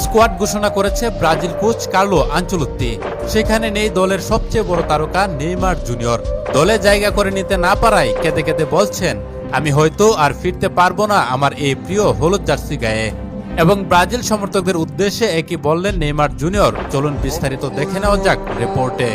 Squad ঘোষণা করেছে Brazil coach Carlo Ancelotti. সেখানে নেই দলের সবচেয়ে বড় তারকা নেইমার জুনিয়র। দলে জায়গা করে নিতে না পারায় কেঁদে কেঁদে বলছেন, আমি হয়তো আর ফিরতে পারবো না আমার এই প্রিয় হলুদ জার্সি গায়ে। এবং ব্রাজিল সমর্থকদের উদ্দেশ্যে একই বললেন নেইমার জুনিয়র। চলুন বিস্তারিত দেখে নেওয়া যাক রিপোর্টে।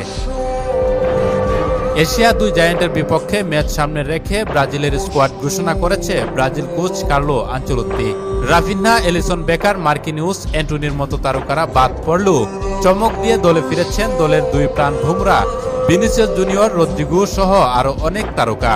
এশিয়া দুই জায়ান্টের বিপক্ষে ম্যাচ সামনে রেখে ব্রাজিলের স্কোয়াড ঘোষণা করেছে Brazil coach Carlo Ancelotti. Raphinha, Alisson Becker, Marquinhos, অ্যান্টনির মতো তারকারা বাদ পড়লেও চমক দিয়ে দলে ফিরেছেন দলের দুই প্রাণ ভোমরা ভিনিসিয়াস জুনিয়র, রদ্রিগো সহ আরও অনেক তারকা।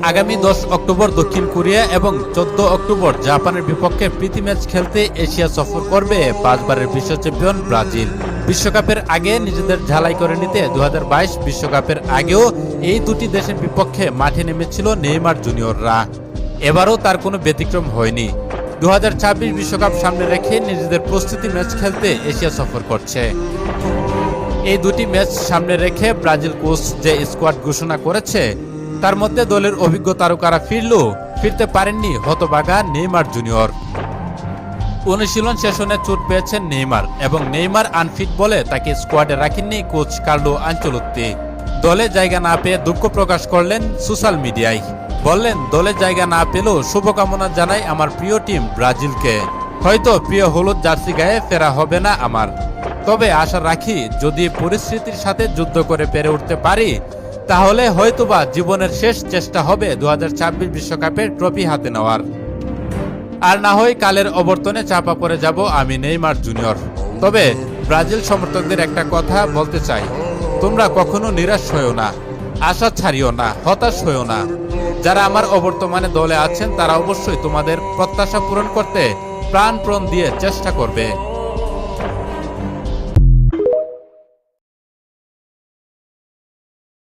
আগামী 10 অক্টোবর দক্ষিণ কোরিয়া এবং 14 অক্টোবর জাপানের বিপক্ষে প্রীতি ম্যাচ খেলতে এশিয়া সফর করবে 5 বারের বিশ্ব চ্যাম্পিয়ন ব্রাজিল। বিশ্বকাপের আগে নিজেদের ঝালাই করে নিতে 2022 বিশ্বকাপের আগেও এই দুটি দেশের বিপক্ষে মাঠে নেমেছিল নেইমার জুনিয়ররা। এবারও তার কোনো ব্যতিক্রম হয়নি। 2026 বিশ্বকাপ সামনে রেখে নিজেদের প্রস্তুতি ম্যাচ খেলতে এশিয়া সফর করছে। এই দুটি ম্যাচ সামনে রেখে ব্রাজিল কোচ যে স্কোয়াড ঘোষণা করেছে তার মধ্যে দলের অভিজ্ঞ তারকারা ফিরলেও ফিরতে পারেননি হতবাগা নেইমার জুনিয়র। অনুশীলন সেশনে চোট পেয়েছেন নেইমার এবং নেইমার আনফিট বলে তাকে স্কোয়াডে রাখেননি কোচ কার্লো আনচেলত্তি। দলে জায়গা না পেয়ে দুঃখ প্রকাশ করলেন সোশ্যাল মিডিয়ায়। বললেন, দলে জায়গা না পেলেও শুভকামনা জানাই আমার প্রিয় টিম ব্রাজিলকে। হয়তো প্রিয় হলুদ জার্সি গায়ে ফেরা হবে না আমার, তবে আশা রাখি যদি পরিস্থিতির সাথে যুদ্ধ করে পেরে উঠতে পারি তাহলে হয়তোবা জীবনের শেষ চেষ্টা হবে 2026 বিশ্বকাপের ট্রফি হাতে নেওয়ার। আর না হয় কালের অবর্তনে চাপা পড়ে যাব আমি নেইমার জুনিয়র। তবে ব্রাজিল সমর্থকদের একটা কথা বলতে চাই, তোমরা কখনো নিরাশ হয়েও না, আশা ছাড়িও না, হতাশ হয়েও না। যারা আমার অবর্তমানে দলে আছেন তারা অবশ্যই তোমাদের প্রত্যাশা পূরণ করতে প্রাণপণ দিয়ে চেষ্টা করবে।